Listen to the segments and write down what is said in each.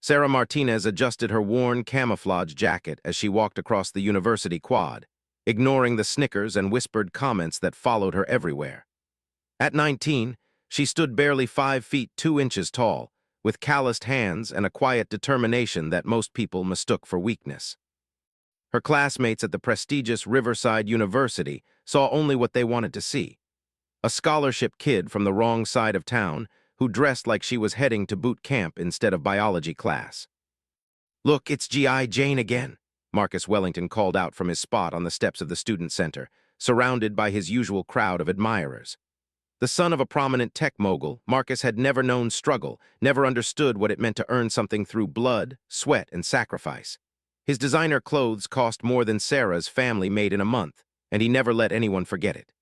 Sarah Martinez adjusted her worn camouflage jacket as she walked across the university quad, ignoring the snickers and whispered comments that followed her everywhere. At 19, she stood barely 5 feet 2 inches tall, with calloused hands and a quiet determination that most people mistook for weakness. Her classmates at the prestigious Riverside University saw only what they wanted to see: a scholarship kid from the wrong side of town who dressed like she was heading to boot camp instead of biology class. "Look, it's G.I. Jane again," Marcus Wellington called out from his spot on the steps of the student center, surrounded by his usual crowd of admirers. The son of a prominent tech mogul, Marcus had never known struggle, never understood what it meant to earn something through blood, sweat, and sacrifice. His designer clothes cost more than Sarah's family made in a month, and he never let anyone forget it.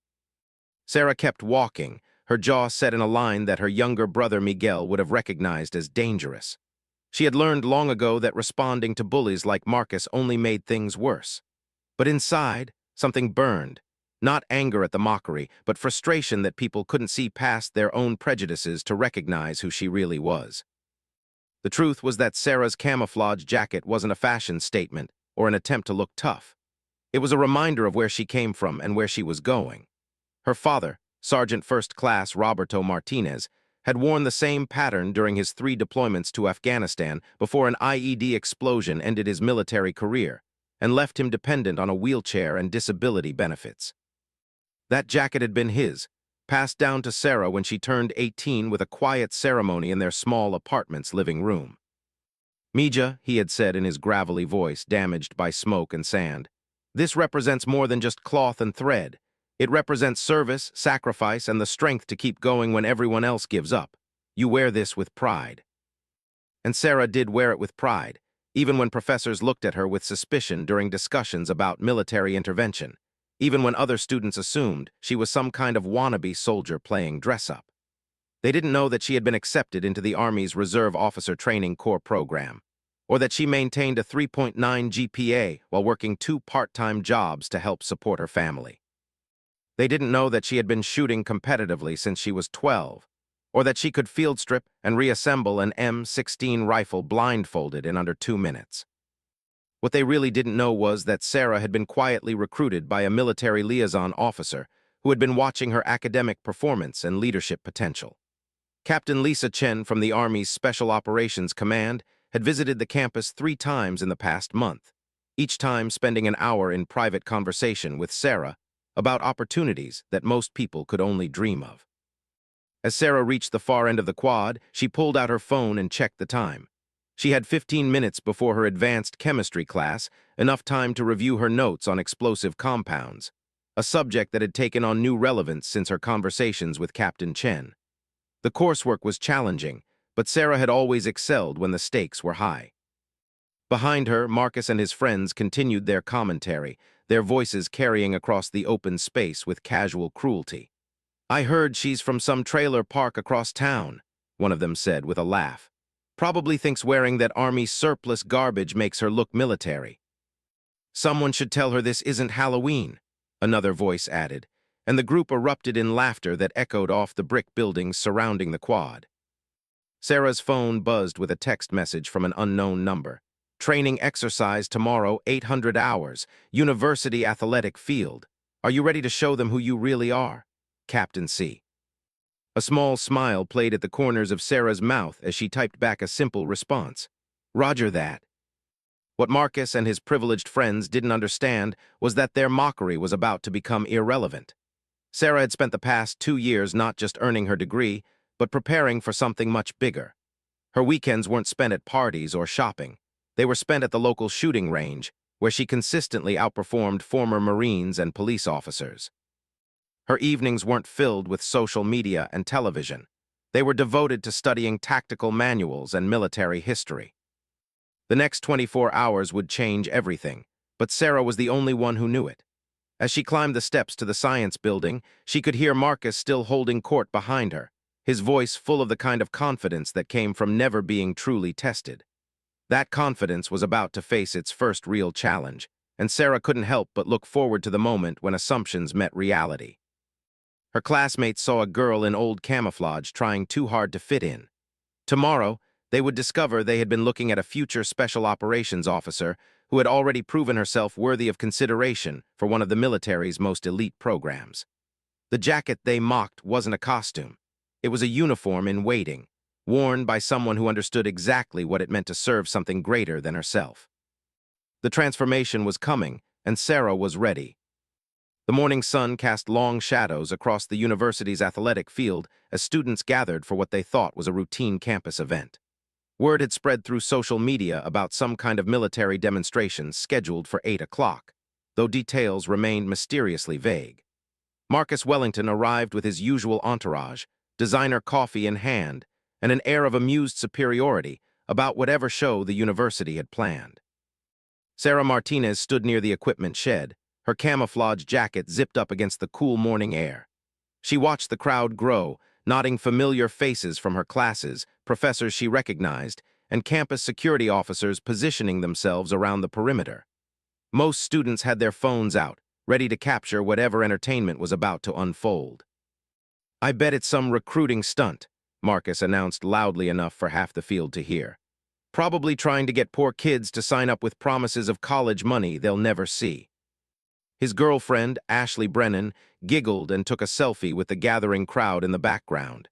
Sarah kept walking, her jaw set in a line that her younger brother Miguel would have recognized as dangerous. She had learned long ago that responding to bullies like Marcus only made things worse. But inside, something burned. Not anger at the mockery, but frustration that people couldn't see past their own prejudices to recognize who she really was. The truth was that Sarah's camouflage jacket wasn't a fashion statement or an attempt to look tough. It was a reminder of where she came from and where she was going. Her father, Sergeant First Class Roberto Martinez, had worn the same pattern during his 3 deployments to Afghanistan before an IED explosion ended his military career and left him dependent on a wheelchair and disability benefits. That jacket had been his, passed down to Sarah when she turned 18 with a quiet ceremony in their small apartment's living room. "Mija," he had said in his gravelly voice, damaged by smoke and sand, "this represents more than just cloth and thread. It represents service, sacrifice, and the strength to keep going when everyone else gives up. You wear this with pride." And Sarah did wear it with pride, even when professors looked at her with suspicion during discussions about military intervention, even when other students assumed she was some kind of wannabe soldier playing dress-up. They didn't know that she had been accepted into the Army's Reserve Officer Training Corps program, or that she maintained a 3.9 GPA while working 2 part-time jobs to help support her family. They didn't know that she had been shooting competitively since she was 12, or that she could field strip and reassemble an M16 rifle blindfolded in under 2 minutes. What they really didn't know was that Sarah had been quietly recruited by a military liaison officer who had been watching her academic performance and leadership potential. Captain Lisa Chen from the Army's Special Operations Command had visited the campus 3 times in the past month, each time spending an hour in private conversation with Sarah about opportunities that most people could only dream of. As Sarah reached the far end of the quad, she pulled out her phone and checked the time. She had 15 minutes before her advanced chemistry class, enough time to review her notes on explosive compounds, a subject that had taken on new relevance since her conversations with Captain Chen. The coursework was challenging, but Sarah had always excelled when the stakes were high. Behind her, Marcus and his friends continued their commentary, their voices carrying across the open space with casual cruelty. "I heard she's from some trailer park across town," one of them said with a laugh. "Probably thinks wearing that Army surplus garbage makes her look military." "Someone should tell her this isn't Halloween," another voice added, and the group erupted in laughter that echoed off the brick buildings surrounding the quad. Sarah's phone buzzed with a text message from an unknown number. "Training exercise tomorrow, 800 hours, University Athletic Field. Are you ready to show them who you really are? Captain C." A small smile played at the corners of Sarah's mouth as she typed back a simple response. "Roger that." What Marcus and his privileged friends didn't understand was that their mockery was about to become irrelevant. Sarah had spent the past 2 years not just earning her degree, but preparing for something much bigger. Her weekends weren't spent at parties or shopping. They were spent at the local shooting range, where she consistently outperformed former Marines and police officers. Her evenings weren't filled with social media and television. They were devoted to studying tactical manuals and military history. The next 24 hours would change everything, but Sarah was the only one who knew it. As she climbed the steps to the science building, she could hear Marcus still holding court behind her, his voice full of the kind of confidence that came from never being truly tested. That confidence was about to face its first real challenge, and Sarah couldn't help but look forward to the moment when assumptions met reality. Her classmates saw a girl in old camouflage trying too hard to fit in. Tomorrow, They would discover they had been looking at a future special operations officer who had already proven herself worthy of consideration for one of the military's most elite programs. The jacket they mocked wasn't a costume. It was a uniform in waiting, worn by someone who understood exactly what it meant to serve something greater than herself. The transformation was coming, and Sarah was ready. The morning sun cast long shadows across the university's athletic field as students gathered for what they thought was a routine campus event. Word had spread through social media about some kind of military demonstration scheduled for 8 o'clock, though details remained mysteriously vague. Marcus Wellington arrived with his usual entourage, designer coffee in hand, and an air of amused superiority about whatever show the university had planned. Sarah Martinez stood near the equipment shed, her camouflage jacket zipped up against the cool morning air. She watched the crowd grow, nodding familiar faces from her classes, professors she recognized, and campus security officers positioning themselves around the perimeter. Most students had their phones out, ready to capture whatever entertainment was about to unfold. "I bet it's some recruiting stunt," Marcus announced loudly enough for half the field to hear. "Probably trying to get poor kids to sign up with promises of college money they'll never see." His girlfriend, Ashley Brennan, giggled and took a selfie with the gathering crowd in the background.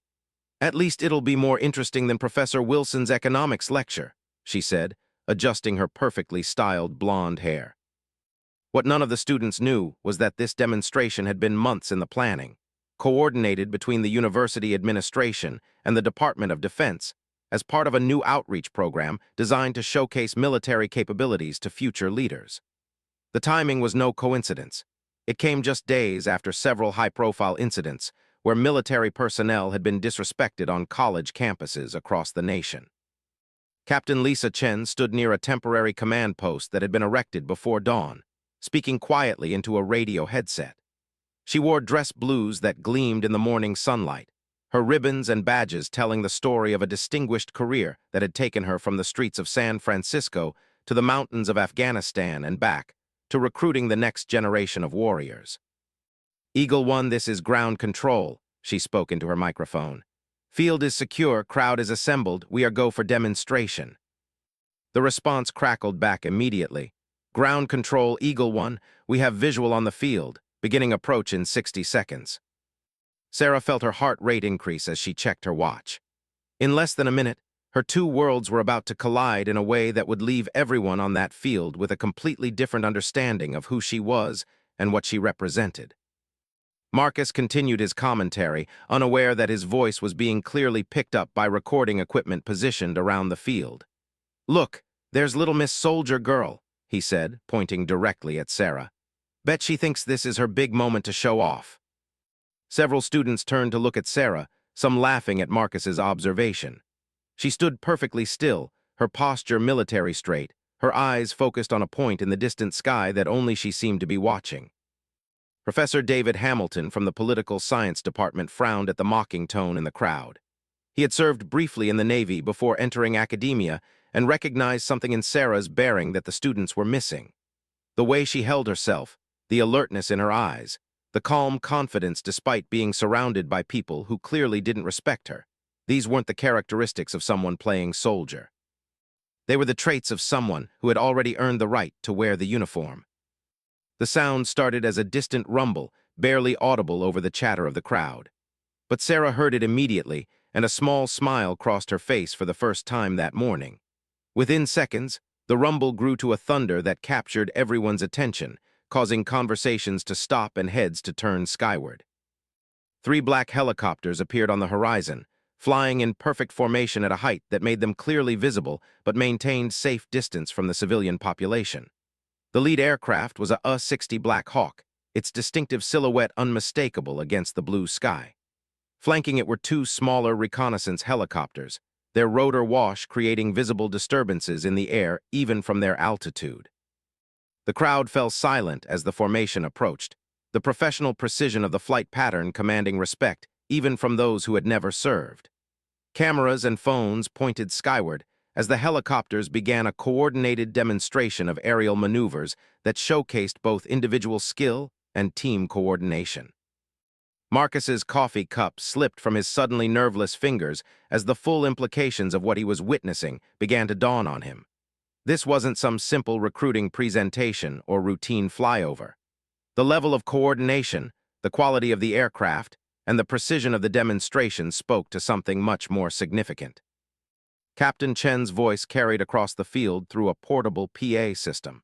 "At least it'll be more interesting than Professor Wilson's economics lecture," she said, adjusting her perfectly styled blonde hair. What none of the students knew was that this demonstration had been months in the planning, coordinated between the university administration and the Department of Defense, as part of a new outreach program designed to showcase military capabilities to future leaders. The timing was no coincidence. It came just days after several high-profile incidents where military personnel had been disrespected on college campuses across the nation. Captain Lisa Chen stood near a temporary command post that had been erected before dawn, speaking quietly into a radio headset. She wore dress blues that gleamed in the morning sunlight, her ribbons and badges telling the story of a distinguished career that had taken her from the streets of San Francisco to the mountains of Afghanistan and back, to recruiting the next generation of warriors. "Eagle 1, this is ground control," she spoke into her microphone. "Field is secure, crowd is assembled, we are go for demonstration." The response crackled back immediately. "Ground control, Eagle 1, we have visual on the field, beginning approach in 60 seconds. Sarah felt her heart rate increase as she checked her watch. In less than a minute, her two worlds were about to collide in a way that would leave everyone on that field with a completely different understanding of who she was and what she represented. Marcus continued his commentary, unaware that his voice was being clearly picked up by recording equipment positioned around the field. "Look, there's little Miss Soldier Girl," he said, pointing directly at Sarah. "Bet she thinks this is her big moment to show off." Several students turned to look at Sarah, some laughing at Marcus's observation. She stood perfectly still, her posture military straight, her eyes focused on a point in the distant sky that only she seemed to be watching. Professor David Hamilton from the Political Science Department frowned at the mocking tone in the crowd. He had served briefly in the Navy before entering academia and recognized something in Sarah's bearing that the students were missing. The way she held herself, the alertness in her eyes, the calm confidence despite being surrounded by people who clearly didn't respect her. These weren't the characteristics of someone playing soldier. They were the traits of someone who had already earned the right to wear the uniform. The sound started as a distant rumble, barely audible over the chatter of the crowd. But Sarah heard it immediately, and a small smile crossed her face for the first time that morning. Within seconds, the rumble grew to a thunder that captured everyone's attention, causing conversations to stop and heads to turn skyward. 3 black helicopters appeared on the horizon, flying in perfect formation at a height that made them clearly visible but maintained safe distance from the civilian population. The lead aircraft was a U-60 Black Hawk, its distinctive silhouette unmistakable against the blue sky. Flanking it were 2 smaller reconnaissance helicopters, their rotor wash creating visible disturbances in the air even from their altitude. The crowd fell silent as the formation approached, the professional precision of the flight pattern commanding respect even from those who had never served. Cameras and phones pointed skyward as the helicopters began a coordinated demonstration of aerial maneuvers that showcased both individual skill and team coordination. Marcus's coffee cup slipped from his suddenly nerveless fingers as the full implications of what he was witnessing began to dawn on him. This wasn't some simple recruiting presentation or routine flyover. The level of coordination, the quality of the aircraft, and the precision of the demonstration spoke to something much more significant. Captain Chen's voice carried across the field through a portable PA system.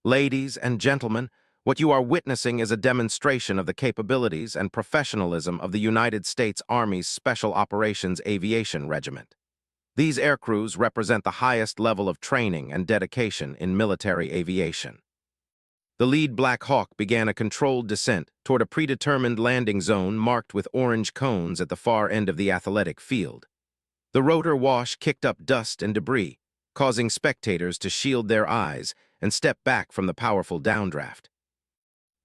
Ladies and gentlemen, what you are witnessing is a demonstration of the capabilities and professionalism of the United States Army's Special Operations Aviation Regiment. These aircrews represent the highest level of training and dedication in military aviation. The lead Black Hawk began a controlled descent toward a predetermined landing zone marked with orange cones at the far end of the athletic field. The rotor wash kicked up dust and debris, causing spectators to shield their eyes and step back from the powerful downdraft.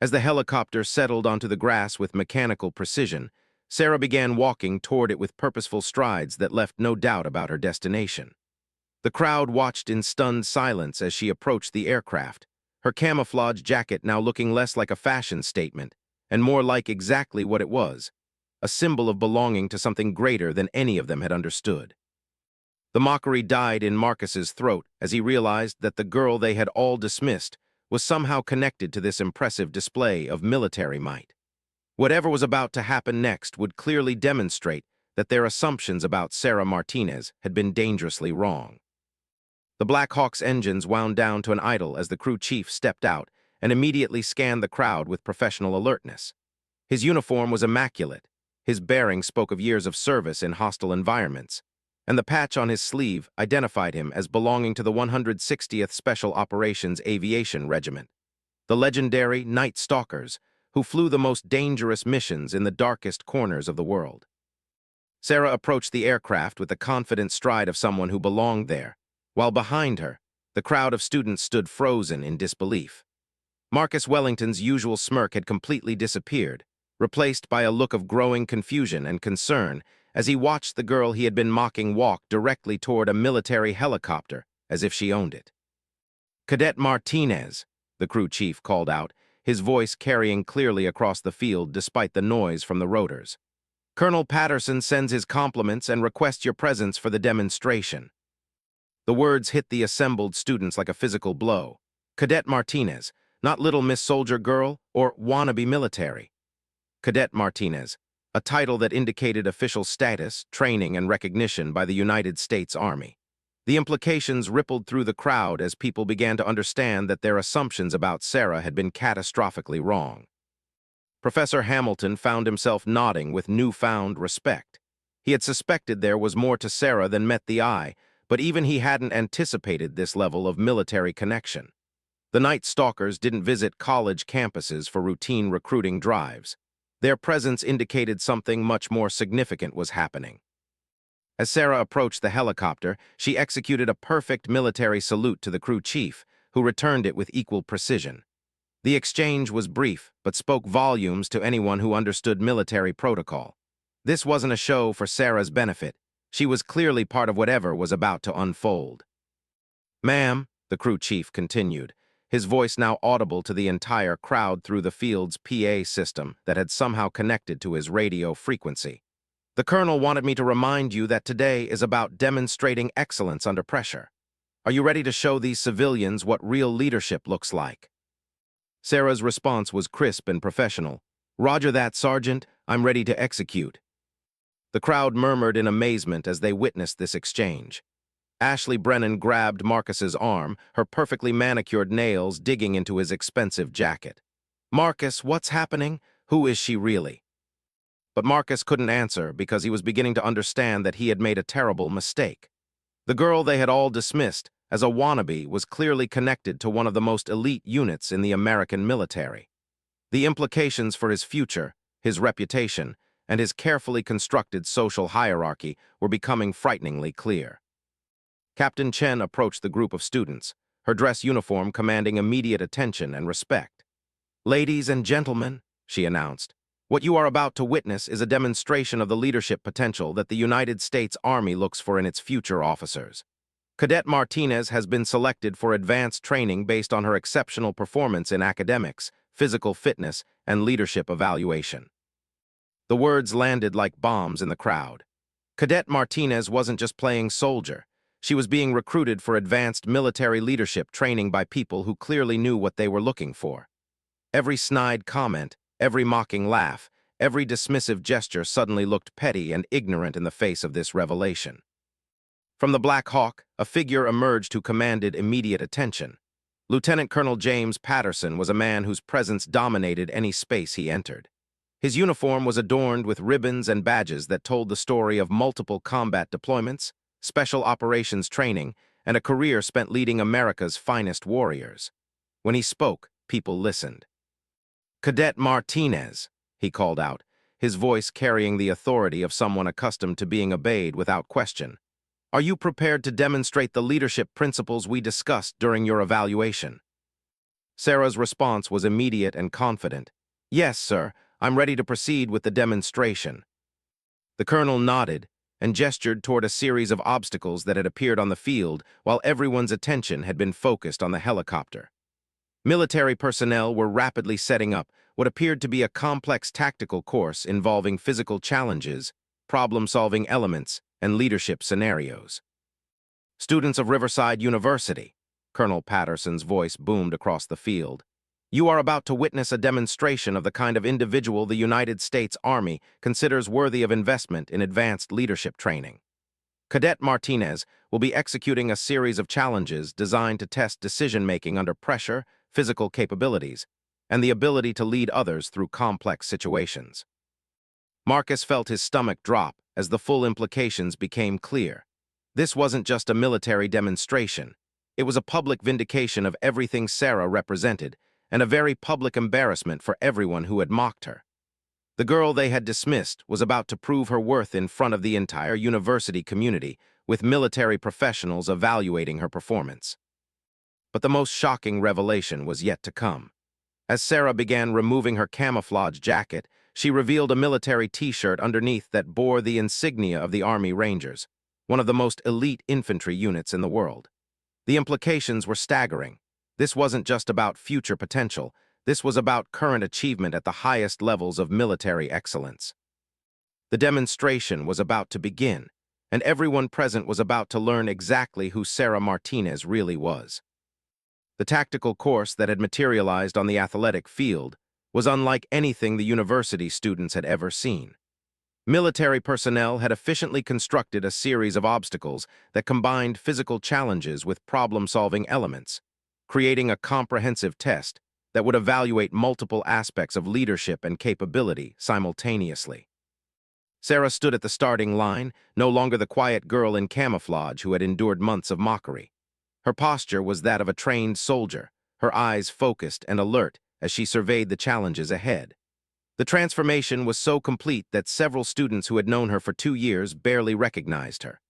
As the helicopter settled onto the grass with mechanical precision, Sarah began walking toward it with purposeful strides that left no doubt about her destination. The crowd watched in stunned silence as she approached the aircraft, her camouflage jacket now looking less like a fashion statement and more like exactly what it was, a symbol of belonging to something greater than any of them had understood. The mockery died in Marcus's throat as he realized that the girl they had all dismissed was somehow connected to this impressive display of military might. Whatever was about to happen next would clearly demonstrate that their assumptions about Sarah Martinez had been dangerously wrong. The Black Hawk's engines wound down to an idle as the crew chief stepped out and immediately scanned the crowd with professional alertness. His uniform was immaculate, his bearing spoke of years of service in hostile environments, and the patch on his sleeve identified him as belonging to the 160th Special Operations Aviation Regiment, the legendary Night Stalkers, who flew the most dangerous missions in the darkest corners of the world. Sarah approached the aircraft with the confident stride of someone who belonged there, while behind her, the crowd of students stood frozen in disbelief. Marcus Wellington's usual smirk had completely disappeared, replaced by a look of growing confusion and concern as he watched the girl he had been mocking walk directly toward a military helicopter as if she owned it. "Cadet Martinez," the crew chief called out, his voice carrying clearly across the field despite the noise from the rotors. "Colonel Patterson sends his compliments and requests your presence for the demonstration." The words hit the assembled students like a physical blow. Cadet Martinez, not Little Miss Soldier Girl or wannabe military. Cadet Martinez, a title that indicated official status, training, and recognition by the United States Army. The implications rippled through the crowd as people began to understand that their assumptions about Sarah had been catastrophically wrong. Professor Hamilton found himself nodding with newfound respect. He had suspected there was more to Sarah than met the eye, but even he hadn't anticipated this level of military connection. The Night Stalkers didn't visit college campuses for routine recruiting drives. Their presence indicated something much more significant was happening. As Sarah approached the helicopter, she executed a perfect military salute to the crew chief, who returned it with equal precision. The exchange was brief, but spoke volumes to anyone who understood military protocol. This wasn't a show for Sarah's benefit. She was clearly part of whatever was about to unfold. "Ma'am," the crew chief continued, his voice now audible to the entire crowd through the field's PA system that had somehow connected to his radio frequency. "The colonel wanted me to remind you that today is about demonstrating excellence under pressure. Are you ready to show these civilians what real leadership looks like?" Sarah's response was crisp and professional. "Roger that, Sergeant. I'm ready to execute." The crowd murmured in amazement as they witnessed this exchange. Ashley Brennan grabbed Marcus's arm, her perfectly manicured nails digging into his expensive jacket. "Marcus, what's happening? Who is she really?" But Marcus couldn't answer because he was beginning to understand that he had made a terrible mistake. The girl they had all dismissed as a wannabe was clearly connected to one of the most elite units in the American military. The implications for his future, his reputation, and his carefully constructed social hierarchy were becoming frighteningly clear. Captain Chen approached the group of students, her dress uniform commanding immediate attention and respect. "Ladies and gentlemen," she announced, "what you are about to witness is a demonstration of the leadership potential that the United States Army looks for in its future officers. Cadet Martinez has been selected for advanced training based on her exceptional performance in academics, physical fitness, and leadership evaluation." The words landed like bombs in the crowd. Cadet Martinez wasn't just playing soldier. She was being recruited for advanced military leadership training by people who clearly knew what they were looking for. Every snide comment, every mocking laugh, every dismissive gesture suddenly looked petty and ignorant in the face of this revelation. From the Black Hawk, a figure emerged who commanded immediate attention. Lieutenant Colonel James Patterson was a man whose presence dominated any space he entered. His uniform was adorned with ribbons and badges that told the story of multiple combat deployments, special operations training, and a career spent leading America's finest warriors. When he spoke, people listened. "Cadet Martinez," he called out, his voice carrying the authority of someone accustomed to being obeyed without question. "Are you prepared to demonstrate the leadership principles we discussed during your evaluation?" Sarah's response was immediate and confident. "Yes, sir. I'm ready to proceed with the demonstration." The colonel nodded and gestured toward a series of obstacles that had appeared on the field while everyone's attention had been focused on the helicopter. Military personnel were rapidly setting up what appeared to be a complex tactical course involving physical challenges, problem-solving elements, and leadership scenarios. "Students of Riverside University," Colonel Patterson's voice boomed across the field, "you are about to witness a demonstration of the kind of individual the United States Army considers worthy of investment in advanced leadership training. Cadet Martinez will be executing a series of challenges designed to test decision-making under pressure, physical capabilities, and the ability to lead others through complex situations." Marcus felt his stomach drop as the full implications became clear. This wasn't just a military demonstration. It was a public vindication of everything Sarah represented, and a very public embarrassment for everyone who had mocked her. The girl they had dismissed was about to prove her worth in front of the entire university community, with military professionals evaluating her performance. But the most shocking revelation was yet to come. As Sarah began removing her camouflage jacket, she revealed a military T-shirt underneath that bore the insignia of the Army Rangers, one of the most elite infantry units in the world. The implications were staggering. This wasn't just about future potential. This was about current achievement at the highest levels of military excellence. The demonstration was about to begin, and everyone present was about to learn exactly who Sarah Martinez really was. The tactical course that had materialized on the athletic field was unlike anything the university students had ever seen. Military personnel had efficiently constructed a series of obstacles that combined physical challenges with problem-solving elements, creating a comprehensive test that would evaluate multiple aspects of leadership and capability simultaneously. Sarah stood at the starting line, no longer the quiet girl in camouflage who had endured months of mockery. Her posture was that of a trained soldier, her eyes focused and alert as she surveyed the challenges ahead. The transformation was so complete that several students who had known her for 2 years barely recognized her.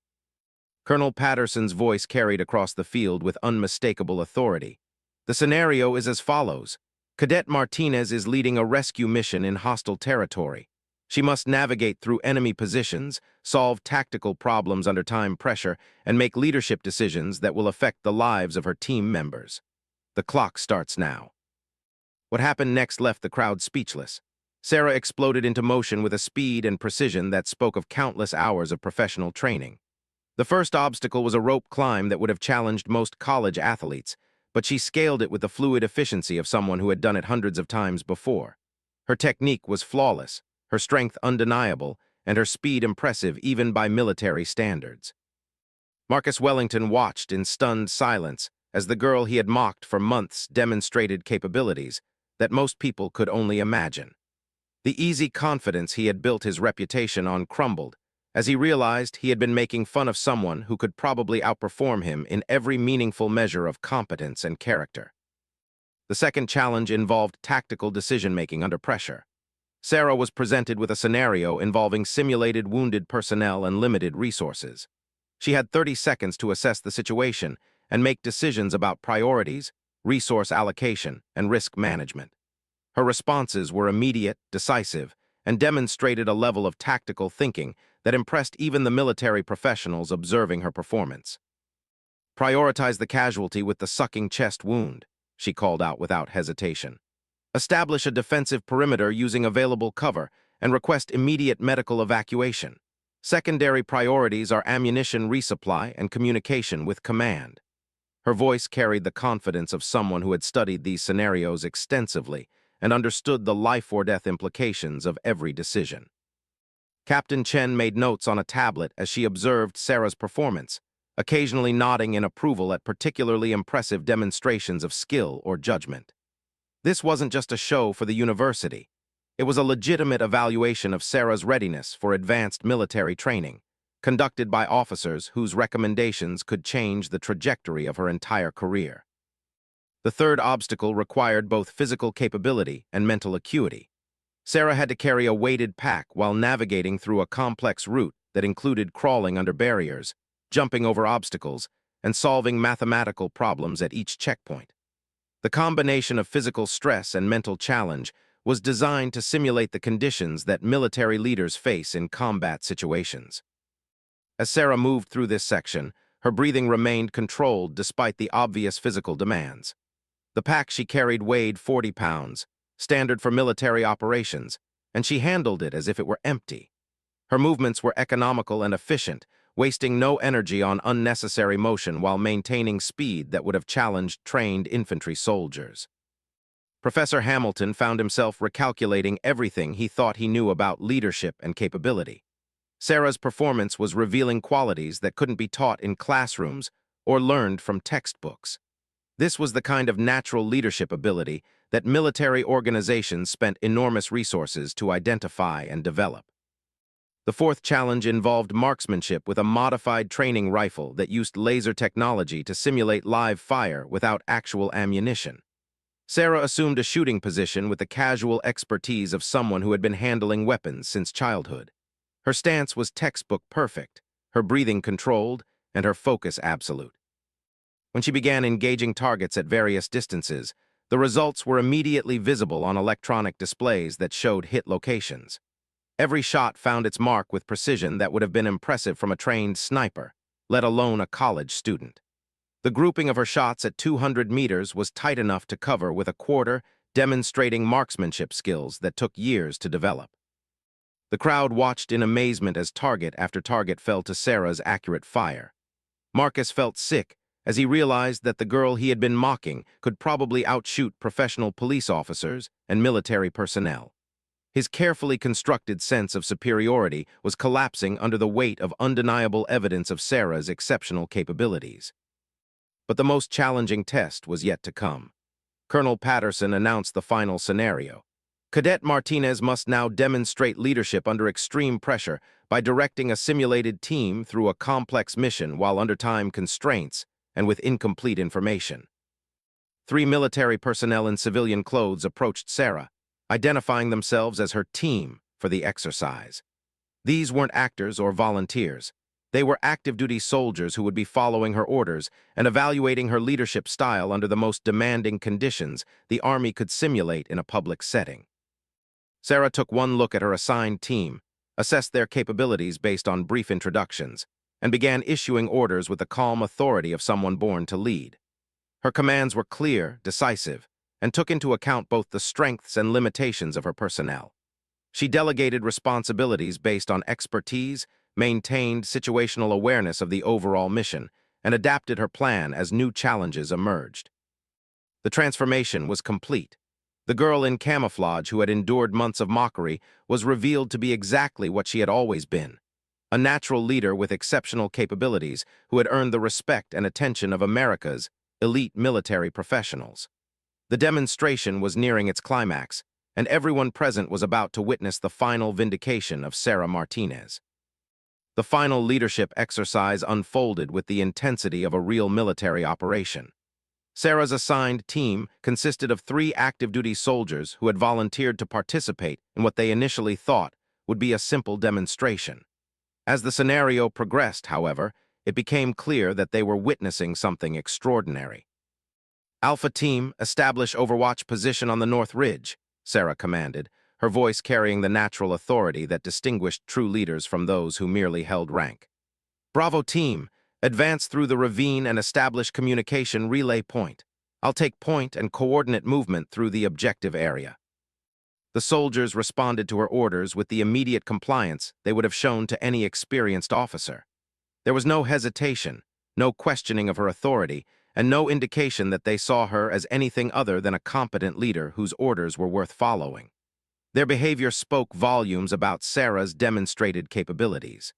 Colonel Patterson's voice carried across the field with unmistakable authority. "The scenario is as follows. Cadet Martinez is leading a rescue mission in hostile territory. She must navigate through enemy positions, solve tactical problems under time pressure, and make leadership decisions that will affect the lives of her team members. The clock starts now." What happened next left the crowd speechless. Sarah exploded into motion with a speed and precision that spoke of countless hours of professional training. The first obstacle was a rope climb that would have challenged most college athletes, but she scaled it with the fluid efficiency of someone who had done it hundreds of times before. Her technique was flawless, her strength undeniable, and her speed impressive even by military standards. Marcus Wellington watched in stunned silence as the girl he had mocked for months demonstrated capabilities that most people could only imagine. The easy confidence he had built his reputation on crumbled as he realized he had been making fun of someone who could probably outperform him in every meaningful measure of competence and character. The second challenge involved tactical decision-making under pressure. Sarah was presented with a scenario involving simulated wounded personnel and limited resources. She had 30 seconds to assess the situation and make decisions about priorities, resource allocation, and risk management. Her responses were immediate, decisive, and demonstrated a level of tactical thinking that impressed even the military professionals observing her performance. "Prioritize the casualty with the sucking chest wound," she called out without hesitation. "Establish a defensive perimeter using available cover, and request immediate medical evacuation. Secondary priorities are ammunition resupply and communication with command. Her voice carried the confidence of someone who had studied these scenarios extensively and understood the life-or-death implications of every decision. Captain Chen made notes on a tablet as she observed Sarah's performance, occasionally nodding in approval at particularly impressive demonstrations of skill or judgment. This wasn't just a show for the university. It was a legitimate evaluation of Sarah's readiness for advanced military training, conducted by officers whose recommendations could change the trajectory of her entire career. The third obstacle required both physical capability and mental acuity. Sarah had to carry a weighted pack while navigating through a complex route that included crawling under barriers, jumping over obstacles, and solving mathematical problems at each checkpoint. The combination of physical stress and mental challenge was designed to simulate the conditions that military leaders face in combat situations. As Sarah moved through this section, her breathing remained controlled despite the obvious physical demands. The pack she carried weighed 40 pounds, standard for military operations, and she handled it as if it were empty. Her movements were economical and efficient, wasting no energy on unnecessary motion while maintaining speed that would have challenged trained infantry soldiers. Professor Hamilton found himself recalculating everything he thought he knew about leadership and capability. Sarah's performance was revealing qualities that couldn't be taught in classrooms or learned from textbooks. This was the kind of natural leadership ability that military organizations spent enormous resources to identify and develop. The fourth challenge involved marksmanship with a modified training rifle that used laser technology to simulate live fire without actual ammunition. Sarah assumed a shooting position with the casual expertise of someone who had been handling weapons since childhood. Her stance was textbook perfect, her breathing controlled, and her focus absolute. When she began engaging targets at various distances, the results were immediately visible on electronic displays that showed hit locations. Every shot found its mark with precision that would have been impressive from a trained sniper, let alone a college student. The grouping of her shots at 200 meters was tight enough to cover with a quarter, demonstrating marksmanship skills that took years to develop. The crowd watched in amazement as target after target fell to Sarah's accurate fire. Marcus felt sick as he realized that the girl he had been mocking could probably outshoot professional police officers and military personnel. His carefully constructed sense of superiority was collapsing under the weight of undeniable evidence of Sarah's exceptional capabilities. But the most challenging test was yet to come. Colonel Patterson announced the final scenario. Cadet Martinez must now demonstrate leadership under extreme pressure by directing a simulated team through a complex mission while under time constraints and with incomplete information. 3 military personnel in civilian clothes approached Sarah, identifying themselves as her team for the exercise. These weren't actors or volunteers. They were active-duty soldiers who would be following her orders and evaluating her leadership style under the most demanding conditions the Army could simulate in a public setting. Sarah took one look at her assigned team, assessed their capabilities based on brief introductions, and began issuing orders with the calm authority of someone born to lead. Her commands were clear, decisive, and took into account both the strengths and limitations of her personnel. She delegated responsibilities based on expertise, maintained situational awareness of the overall mission, and adapted her plan as new challenges emerged. The transformation was complete. The girl in camouflage who had endured months of mockery was revealed to be exactly what she had always been, a natural leader with exceptional capabilities who had earned the respect and attention of America's elite military professionals. The demonstration was nearing its climax, and everyone present was about to witness the final vindication of Sarah Martinez. The final leadership exercise unfolded with the intensity of a real military operation. Sarah's assigned team consisted of 3 active-duty soldiers who had volunteered to participate in what they initially thought would be a simple demonstration. As the scenario progressed, however, it became clear that they were witnessing something extraordinary. "Alpha Team, establish overwatch position on the North Ridge," Sarah commanded, her voice carrying the natural authority that distinguished true leaders from those who merely held rank. "Bravo Team, advance through the ravine and establish communication relay point. I'll take point and coordinate movement through the objective area." The soldiers responded to her orders with the immediate compliance they would have shown to any experienced officer. There was no hesitation, no questioning of her authority, and no indication that they saw her as anything other than a competent leader whose orders were worth following. Their behavior spoke volumes about Sarah's demonstrated capabilities.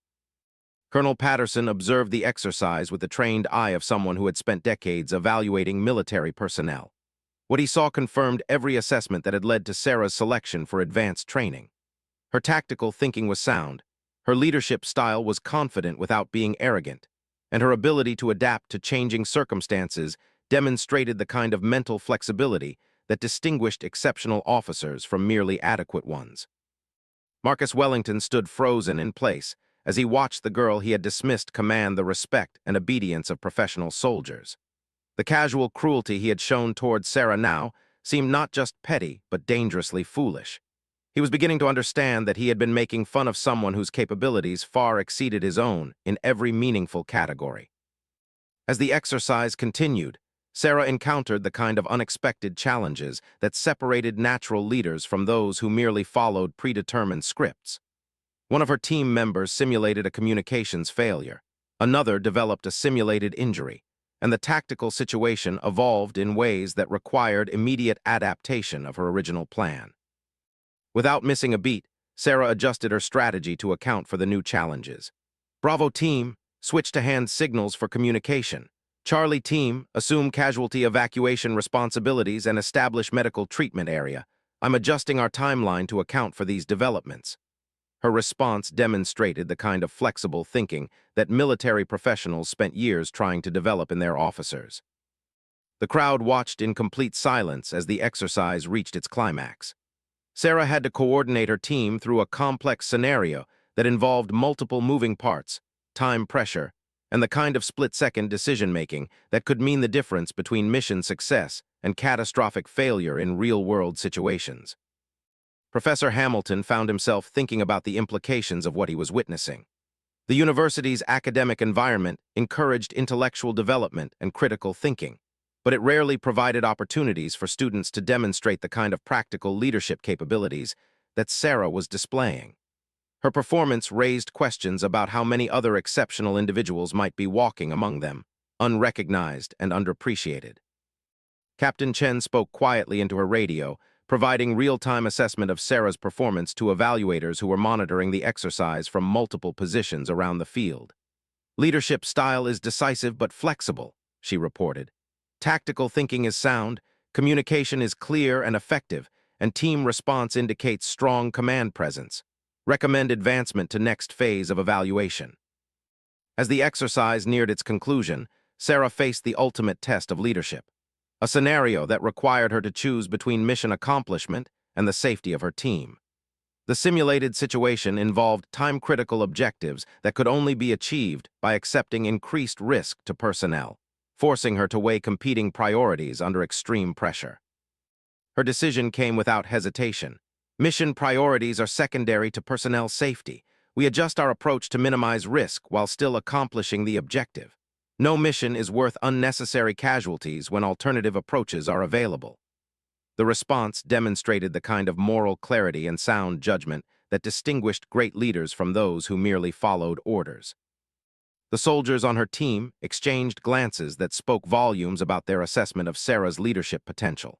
Colonel Patterson observed the exercise with the trained eye of someone who had spent decades evaluating military personnel. What he saw confirmed every assessment that had led to Sarah's selection for advanced training. Her tactical thinking was sound, her leadership style was confident without being arrogant, and her ability to adapt to changing circumstances demonstrated the kind of mental flexibility that distinguished exceptional officers from merely adequate ones. Marcus Wellington stood frozen in place as he watched the girl he had dismissed command the respect and obedience of professional soldiers. The casual cruelty he had shown toward Sarah now seemed not just petty, but dangerously foolish. He was beginning to understand that he had been making fun of someone whose capabilities far exceeded his own in every meaningful category. As the exercise continued, Sarah encountered the kind of unexpected challenges that separated natural leaders from those who merely followed predetermined scripts. One of her team members simulated a communications failure. Another developed a simulated injury, and the tactical situation evolved in ways that required immediate adaptation of her original plan. Without missing a beat, Sarah adjusted her strategy to account for the new challenges. Bravo team, switch to hand signals for communication. Charlie team, assume casualty evacuation responsibilities and establish medical treatment area. I'm adjusting our timeline to account for these developments. Her response demonstrated the kind of flexible thinking that military professionals spent years trying to develop in their officers. The crowd watched in complete silence as the exercise reached its climax. Sarah had to coordinate her team through a complex scenario that involved multiple moving parts, time pressure, and the kind of split-second decision-making that could mean the difference between mission success and catastrophic failure in real-world situations. Professor Hamilton found himself thinking about the implications of what he was witnessing. The university's academic environment encouraged intellectual development and critical thinking, but it rarely provided opportunities for students to demonstrate the kind of practical leadership capabilities that Sarah was displaying. Her performance raised questions about how many other exceptional individuals might be walking among them, unrecognized and underappreciated. Captain Chen spoke quietly into her radio, providing real-time assessment of Sarah's performance to evaluators who were monitoring the exercise from multiple positions around the field. Leadership style is decisive but flexible, she reported. Tactical thinking is sound, communication is clear and effective, and team response indicates strong command presence. Recommend advancement to next phase of evaluation. As the exercise neared its conclusion, Sarah faced the ultimate test of leadership, a scenario that required her to choose between mission accomplishment and the safety of her team. The simulated situation involved time-critical objectives that could only be achieved by accepting increased risk to personnel, forcing her to weigh competing priorities under extreme pressure. Her decision came without hesitation. Mission priorities are secondary to personnel safety. We adjust our approach to minimize risk while still accomplishing the objective. No mission is worth unnecessary casualties when alternative approaches are available. The response demonstrated the kind of moral clarity and sound judgment that distinguished great leaders from those who merely followed orders. The soldiers on her team exchanged glances that spoke volumes about their assessment of Sarah's leadership potential.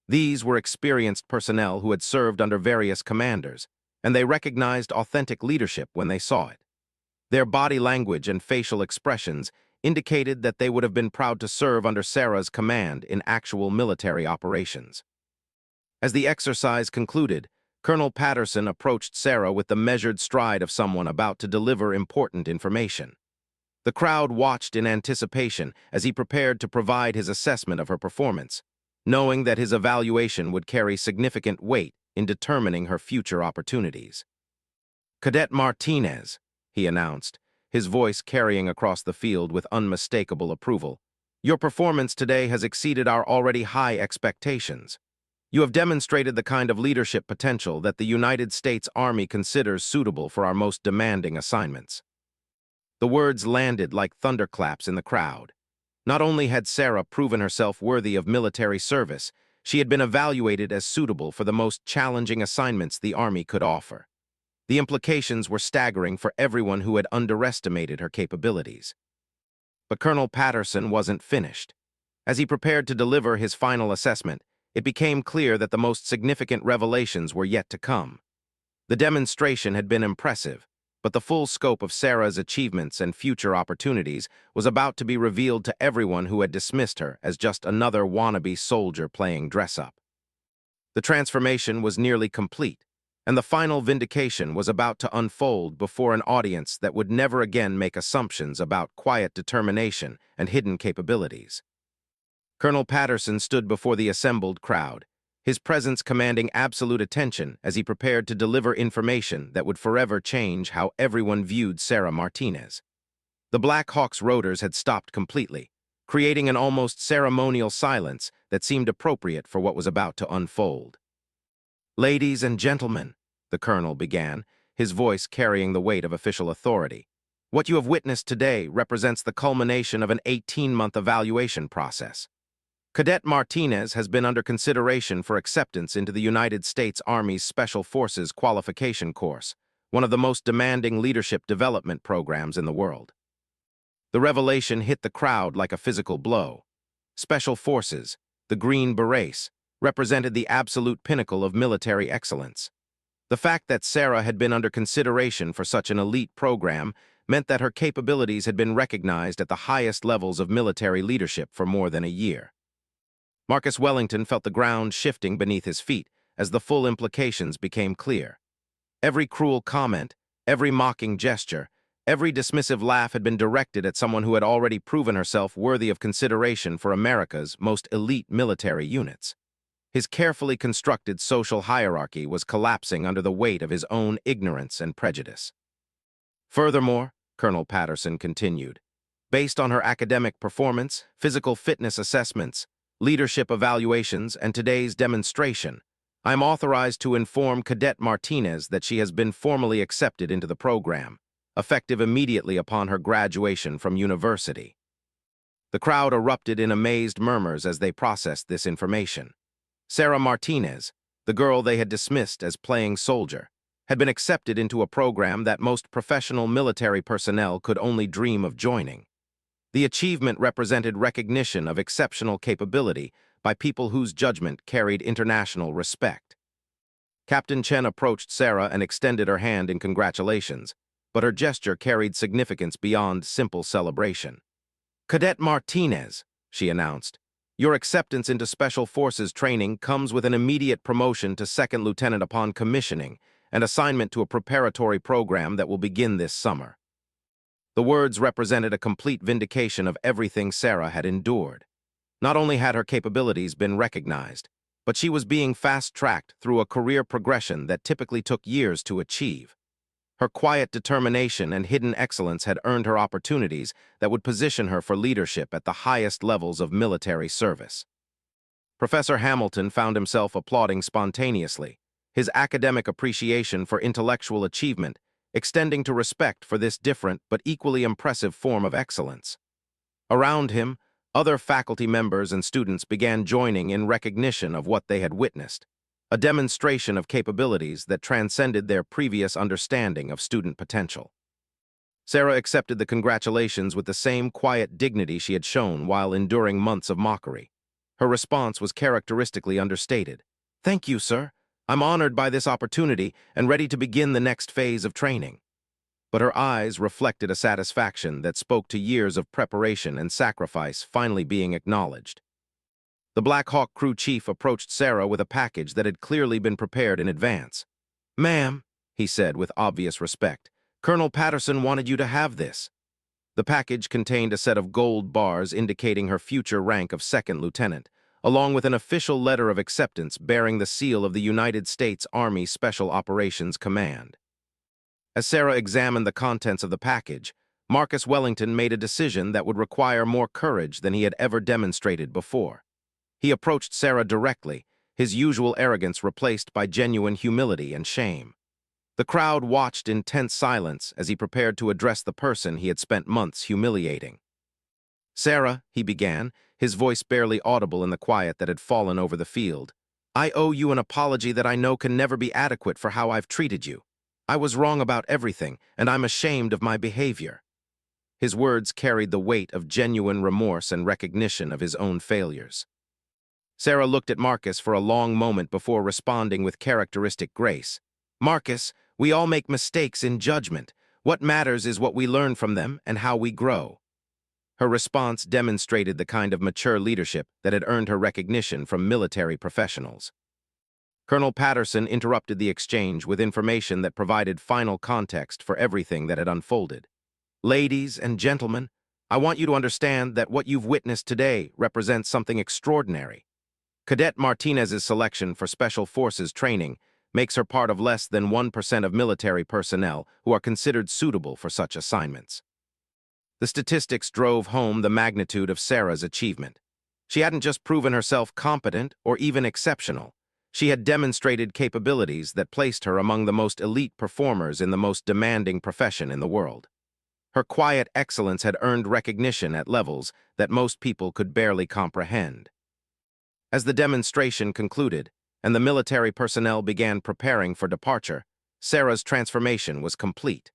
These were experienced personnel who had served under various commanders, and they recognized authentic leadership when they saw it. Their body language and facial expressions indicated that they would have been proud to serve under Sarah's command in actual military operations. As the exercise concluded, Colonel Patterson approached Sarah with the measured stride of someone about to deliver important information. The crowd watched in anticipation as he prepared to provide his assessment of her performance, knowing that his evaluation would carry significant weight in determining her future opportunities. "Cadet Martinez," he announced, his voice carrying across the field with unmistakable approval, "your performance today has exceeded our already high expectations. You have demonstrated the kind of leadership potential that the United States Army considers suitable for our most demanding assignments." The words landed like thunderclaps in the crowd. Not only had Sarah proven herself worthy of military service, she had been evaluated as suitable for the most challenging assignments the Army could offer. The implications were staggering for everyone who had underestimated her capabilities. But Colonel Patterson wasn't finished. As he prepared to deliver his final assessment, it became clear that the most significant revelations were yet to come. The demonstration had been impressive, but the full scope of Sarah's achievements and future opportunities was about to be revealed to everyone who had dismissed her as just another wannabe soldier playing dress-up. The transformation was nearly complete, and the final vindication was about to unfold before an audience that would never again make assumptions about quiet determination and hidden capabilities. Colonel Patterson stood before the assembled crowd, his presence commanding absolute attention as he prepared to deliver information that would forever change how everyone viewed Sarah Martinez. The Black Hawk's rotors had stopped completely, creating an almost ceremonial silence that seemed appropriate for what was about to unfold. "Ladies and gentlemen," the colonel began, his voice carrying the weight of official authority, "what you have witnessed today represents the culmination of an 18-month evaluation process. Cadet Martinez has been under consideration for acceptance into the United States Army's Special Forces Qualification Course, one of the most demanding leadership development programs in the world." The revelation hit the crowd like a physical blow. Special Forces, the Green Berets, represented the absolute pinnacle of military excellence. The fact that Sarah had been under consideration for such an elite program meant that her capabilities had been recognized at the highest levels of military leadership for more than a year. Marcus Wellington felt the ground shifting beneath his feet as the full implications became clear. Every cruel comment, every mocking gesture, every dismissive laugh had been directed at someone who had already proven herself worthy of consideration for America's most elite military units. His carefully constructed social hierarchy was collapsing under the weight of his own ignorance and prejudice. Furthermore, Colonel Patterson continued, based on her academic performance, physical fitness assessments, leadership evaluations, and today's demonstration, I am authorized to inform Cadet Martinez that she has been formally accepted into the program, effective immediately upon her graduation from university. The crowd erupted in amazed murmurs as they processed this information. Sarah Martinez, the girl they had dismissed as playing soldier, had been accepted into a program that most professional military personnel could only dream of joining. The achievement represented recognition of exceptional capability by people whose judgment carried international respect. Captain Chen approached Sarah and extended her hand in congratulations, but her gesture carried significance beyond simple celebration. "Cadet Martinez," she announced, "your acceptance into Special Forces training comes with an immediate promotion to second lieutenant upon commissioning and assignment to a preparatory program that will begin this summer." The words represented a complete vindication of everything Sarah had endured. Not only had her capabilities been recognized, but she was being fast-tracked through a career progression that typically took years to achieve. Her quiet determination and hidden excellence had earned her opportunities that would position her for leadership at the highest levels of military service. Professor Hamilton found himself applauding spontaneously, his academic appreciation for intellectual achievement extending to respect for this different but equally impressive form of excellence. Around him, other faculty members and students began joining in recognition of what they had witnessed, a demonstration of capabilities that transcended their previous understanding of student potential. Sarah accepted the congratulations with the same quiet dignity she had shown while enduring months of mockery. Her response was characteristically understated. "Thank you, sir. I'm honored by this opportunity and ready to begin the next phase of training." But her eyes reflected a satisfaction that spoke to years of preparation and sacrifice finally being acknowledged. The Black Hawk crew chief approached Sarah with a package that had clearly been prepared in advance. "Ma'am," he said with obvious respect, "Colonel Patterson wanted you to have this." The package contained a set of gold bars indicating her future rank of second lieutenant, along with an official letter of acceptance bearing the seal of the United States Army Special Operations Command. As Sarah examined the contents of the package, Marcus Wellington made a decision that would require more courage than he had ever demonstrated before. He approached Sarah directly, his usual arrogance replaced by genuine humility and shame. The crowd watched in tense silence as he prepared to address the person he had spent months humiliating. "Sarah," he began, his voice barely audible in the quiet that had fallen over the field. "I owe you an apology that I know can never be adequate for how I've treated you. I was wrong about everything, and I'm ashamed of my behavior." His words carried the weight of genuine remorse and recognition of his own failures. Sarah looked at Marcus for a long moment before responding with characteristic grace. "Marcus, we all make mistakes in judgment. What matters is what we learn from them and how we grow." Her response demonstrated the kind of mature leadership that had earned her recognition from military professionals. Colonel Patterson interrupted the exchange with information that provided final context for everything that had unfolded. "Ladies and gentlemen, I want you to understand that what you've witnessed today represents something extraordinary. Cadet Martinez's selection for Special Forces training makes her part of less than 1% of military personnel who are considered suitable for such assignments." The statistics drove home the magnitude of Sarah's achievement. She hadn't just proven herself competent or even exceptional. She had demonstrated capabilities that placed her among the most elite performers in the most demanding profession in the world. Her quiet excellence had earned recognition at levels that most people could barely comprehend. As the demonstration concluded and the military personnel began preparing for departure, Sarah's transformation was complete.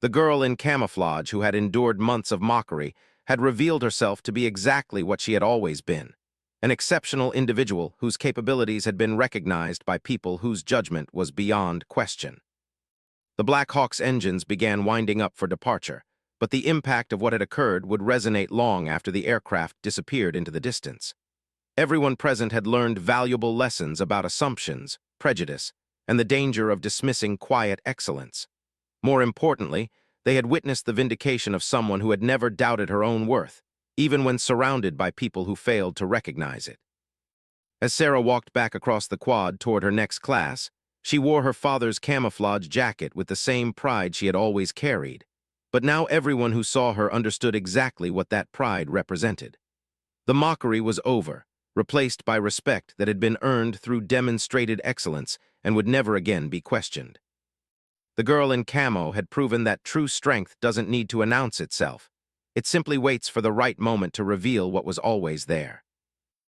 The girl in camouflage who had endured months of mockery had revealed herself to be exactly what she had always been, an exceptional individual whose capabilities had been recognized by people whose judgment was beyond question. The Black Hawk's engines began winding up for departure, but the impact of what had occurred would resonate long after the aircraft disappeared into the distance. Everyone present had learned valuable lessons about assumptions, prejudice, and the danger of dismissing quiet excellence. More importantly, they had witnessed the vindication of someone who had never doubted her own worth, even when surrounded by people who failed to recognize it. As Sarah walked back across the quad toward her next class, she wore her father's camouflage jacket with the same pride she had always carried. But now everyone who saw her understood exactly what that pride represented. The mockery was over, replaced by respect that had been earned through demonstrated excellence and would never again be questioned. The girl in camo had proven that true strength doesn't need to announce itself. It simply waits for the right moment to reveal what was always there.